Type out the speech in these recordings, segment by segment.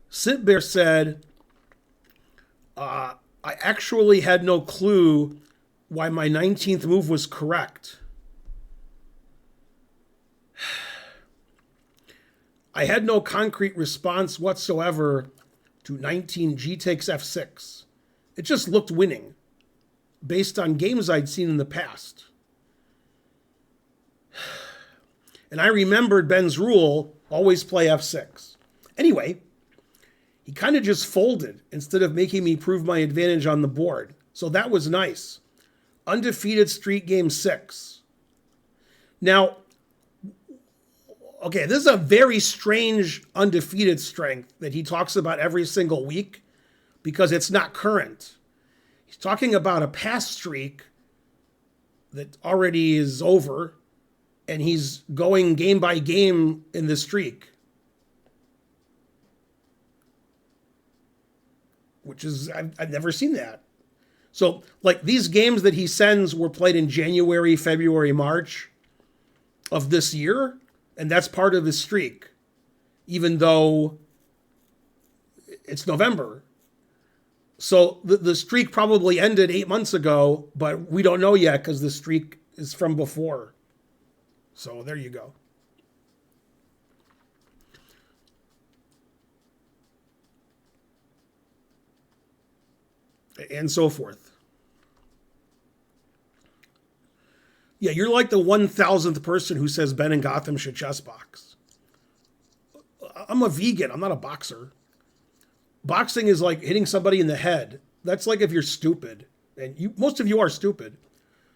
Sit Bear said, I actually had no clue why my 19th move was correct. I had no concrete response whatsoever to 19 G takes F6. It just looked winning, based on games I'd seen in the past. And I remembered Ben's rule, always play F6. Anyway, he kind of just folded instead of making me prove my advantage on the board. So that was nice. Undefeated streak game 6. Now, okay, this is a very strange undefeated strength that he talks about every single week because it's not current. He's talking about a past streak that already is over, and he's going game by game in the streak, which is, I've never seen that. So, like, these games that he sends were played in January, February, March of this year, and that's part of his streak, even though it's November. So the streak probably ended 8 months ago, but we don't know yet because the streak is from before. So there you go. And so forth. Yeah, you're like the 1,000th person who says Ben and Gotham should chess box. I'm a vegan. I'm not a boxer. Boxing is like hitting somebody in the head. That's like if you're stupid. And most of you are stupid.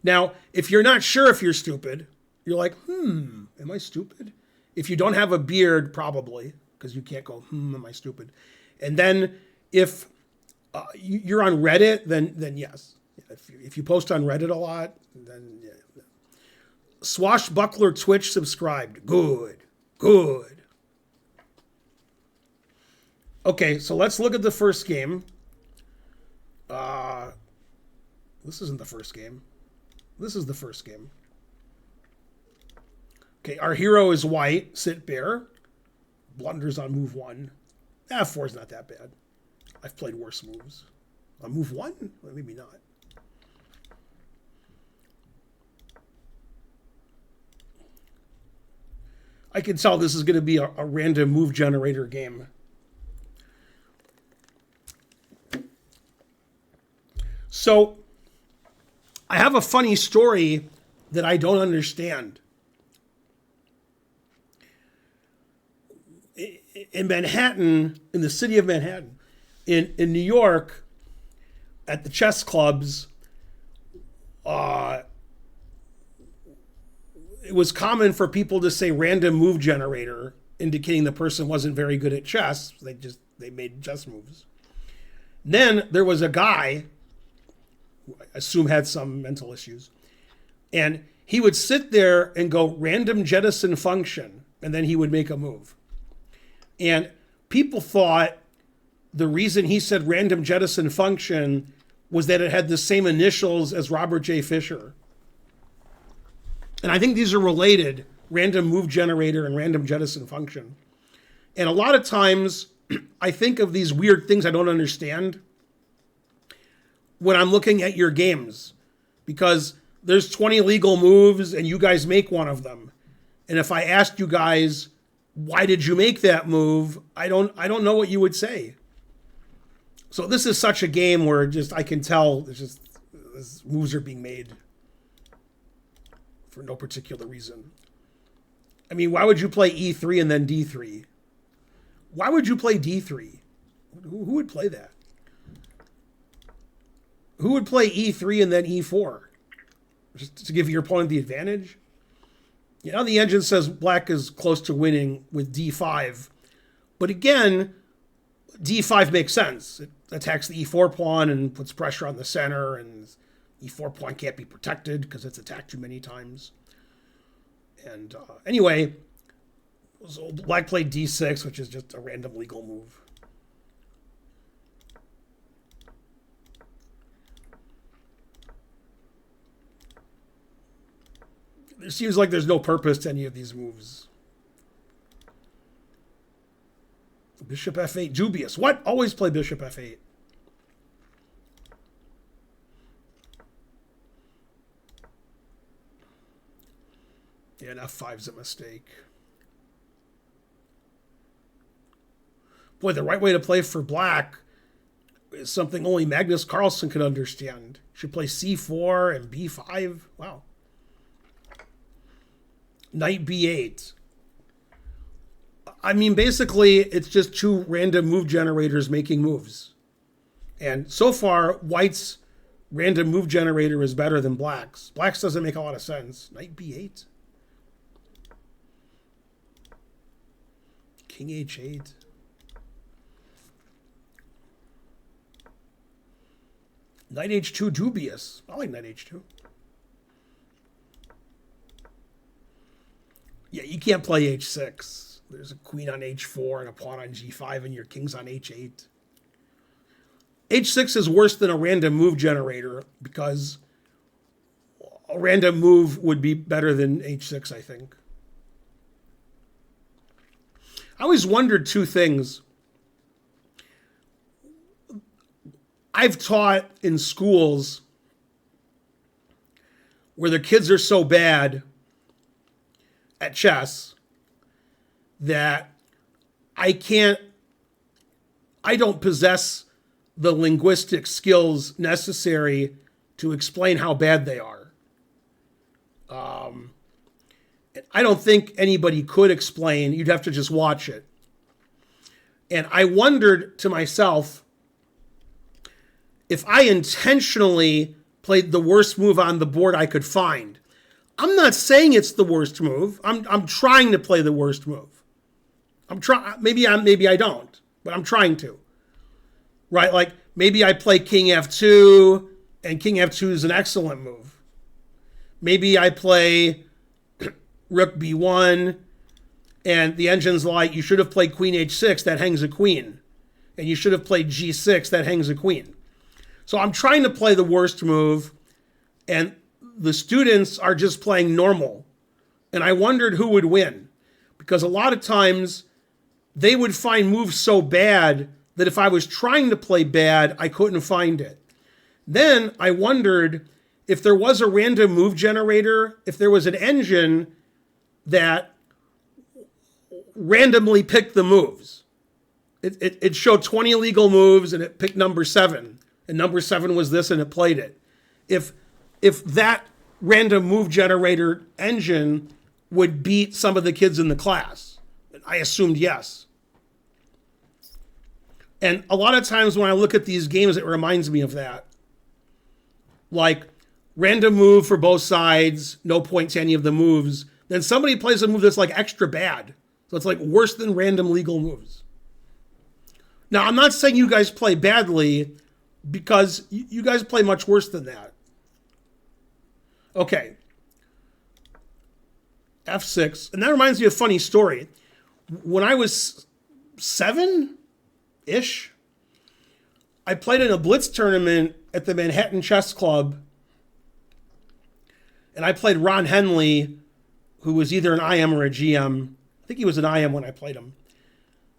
Now, if you're not sure if you're stupid, you're like, am I stupid? If you don't have a beard, probably, because you can't go, am I stupid? And then if you're on Reddit, then yes. If you post on Reddit a lot, then yeah. Swashbuckler Twitch subscribed. Good. Okay, so let's look at the first game. This isn't the first game. This is the first game. Okay, our hero is white, Sit Bear. Blunders on move 1. F4 is not that bad. I've played worse moves. On move 1? Well, maybe not. I can tell this is going to be a random move generator game. So, I have a funny story that I don't understand. In Manhattan, in the city of Manhattan, in New York, at the chess clubs, it was common for people to say random move generator, indicating the person wasn't very good at chess. They made chess moves. And then there was a guy who I assume had some mental issues, and he would sit there and go random jettison function, and then he would make a move. And people thought the reason he said random jettison function was that it had the same initials as Robert J. Fisher. And I think these are related, random move generator and random jettison function. And a lot of times I think of these weird things I don't understand when I'm looking at your games, because there's 20 legal moves and you guys make one of them. And if I asked you guys, why did you make that move? I don't know what you would say. So this is such a game where just I can tell these moves are being made for no particular reason. I mean, why would you play E3 and then D3? Why would you play D3? Who would play that? Who would play E3 and then E4? Just to give your opponent the advantage? You know, the engine says black is close to winning with D5. But again, D5 makes sense. It attacks the E4 pawn and puts pressure on the center, and E4 pawn can't be protected because it's attacked too many times. And anyway, so black played D6, which is just a random legal move. It seems like there's no purpose to any of these moves. Bishop f8, dubious. What? Always play bishop f8. Yeah, and f5's a mistake. Boy, the right way to play for black is something only Magnus Carlsen could understand. Should play c4 and b5. Wow. Knight b8. I mean, basically, it's just two random move generators making moves. And so far, white's random move generator is better than black's. Black's doesn't make a lot of sense. Knight b8. King h8. Knight h2 dubious. I like knight h2. Yeah, you can't play h6. There's a queen on h4 and a pawn on g5 and your king's on h8. h6 is worse than a random move generator because a random move would be better than h6, I think. I always wondered two things. I've taught in schools where the kids are so bad at chess that I don't possess the linguistic skills necessary to explain how bad they are. I don't think anybody could explain. You'd have to just watch it. And I wondered to myself, if I intentionally played the worst move on the board I could find. I'm not saying it's the worst move. I'm trying to play the worst move. Maybe I don't, but I'm trying to. Right? Like maybe I play king f2 and king f2 is an excellent move. Maybe I play rook b1 and the engine's like, you should have played queen h6, that hangs a queen. And you should have played g6, that hangs a queen. So I'm trying to play the worst move, and the students are just playing normal. And I wondered who would win, because a lot of times they would find moves so bad that if I was trying to play bad, I couldn't find it. Then I wondered if there was a random move generator, if there was an engine that randomly picked the moves. It showed 20 legal moves and it picked number 7. And number 7 was this and it played it. If that random move generator engine would beat some of the kids in the class. I assumed yes. And a lot of times when I look at these games, it reminds me of that. Like random move for both sides, no point to any of the moves. Then somebody plays a move that's like extra bad. So it's like worse than random legal moves. Now, I'm not saying you guys play badly, because you guys play much worse than that. Okay. f6. And that reminds me of a funny story. When I was 7-ish, I played in a blitz tournament at the Manhattan Chess Club. And I played Ron Henley, who was either an IM or a GM. I think he was an IM when I played him.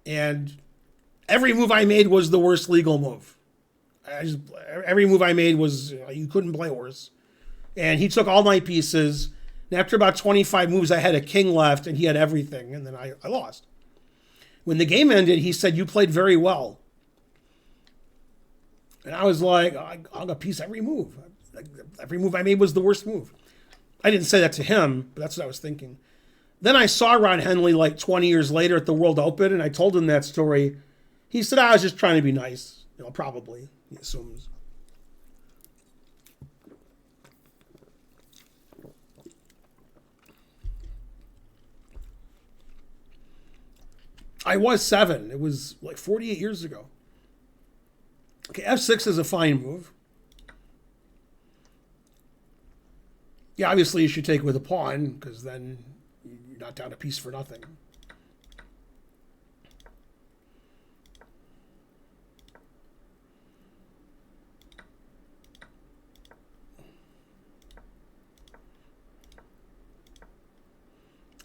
And every move I made was the worst legal move. Every move I made was, you couldn't play worse. And he took all my pieces. And after about 25 moves, I had a king left, and he had everything. And then I lost. When the game ended, he said, "You played very well." And I was like, I got a piece every move. Every move I made was the worst move. I didn't say that to him, but that's what I was thinking. Then I saw Ron Henley like 20 years later at the World Open, and I told him that story. He said, I was just trying to be nice. Probably, he assumes. I was 7. It was like 48 years ago. Okay, f6 is a fine move. Yeah, obviously you should take with a pawn, because then you're not down a piece for nothing.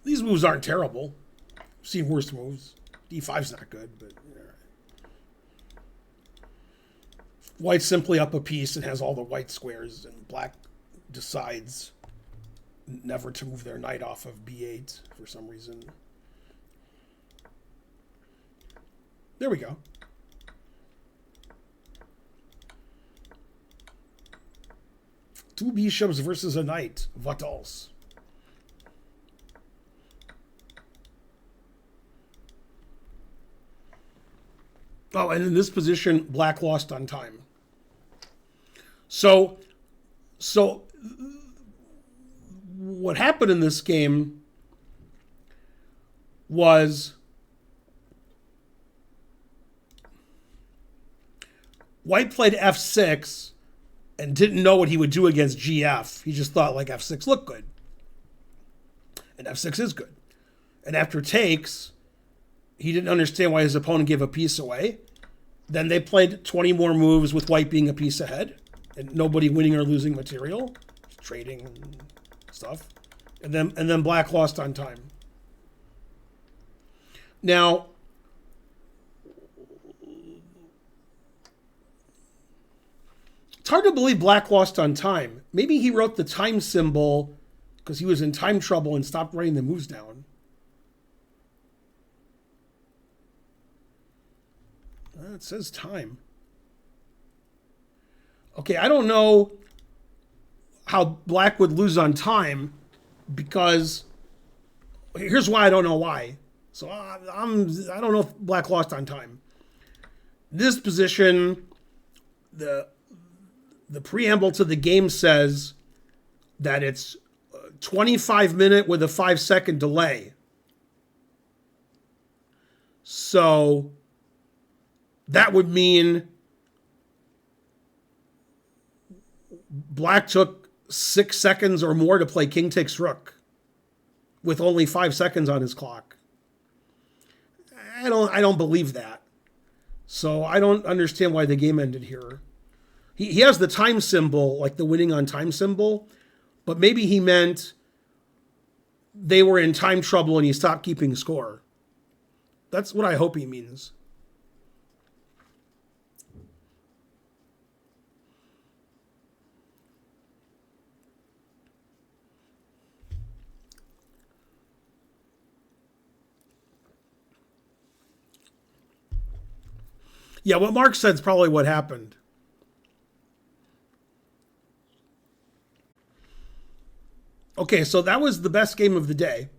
These moves aren't terrible. I've seen worse moves. D5's not good, but white's simply up a piece and has all the white squares, and black decides never to move their knight off of B8 for some reason. There we go. Two bishops versus a knight. What else? Oh, and in this position, black lost on time. So what happened in this game was white played f6 and didn't know what he would do against gf. He just thought like f6 looked good. And f6 is good. And after takes, he didn't understand why his opponent gave a piece away. Then they played 20 more moves with white being a piece ahead and nobody winning or losing material, trading and stuff. And then black lost on time. Now, it's hard to believe black lost on time. Maybe he wrote the time symbol because he was in time trouble and stopped writing the moves down. It says time. Okay, I don't know how black would lose on time because here's why I don't know why. So I don't know if black lost on time. This position, the preamble to the game says that it's 25-minute with a 5-second delay. So that would mean black took 6 seconds or more to play king takes rook with only 5 seconds on his clock. I don't believe that. So I don't understand why the game ended here. He has the time symbol, like the winning on time symbol, but maybe he meant they were in time trouble and he stopped keeping score. That's what I hope he means. Yeah, what Mark said is probably what happened. Okay, so that was the best game of the day.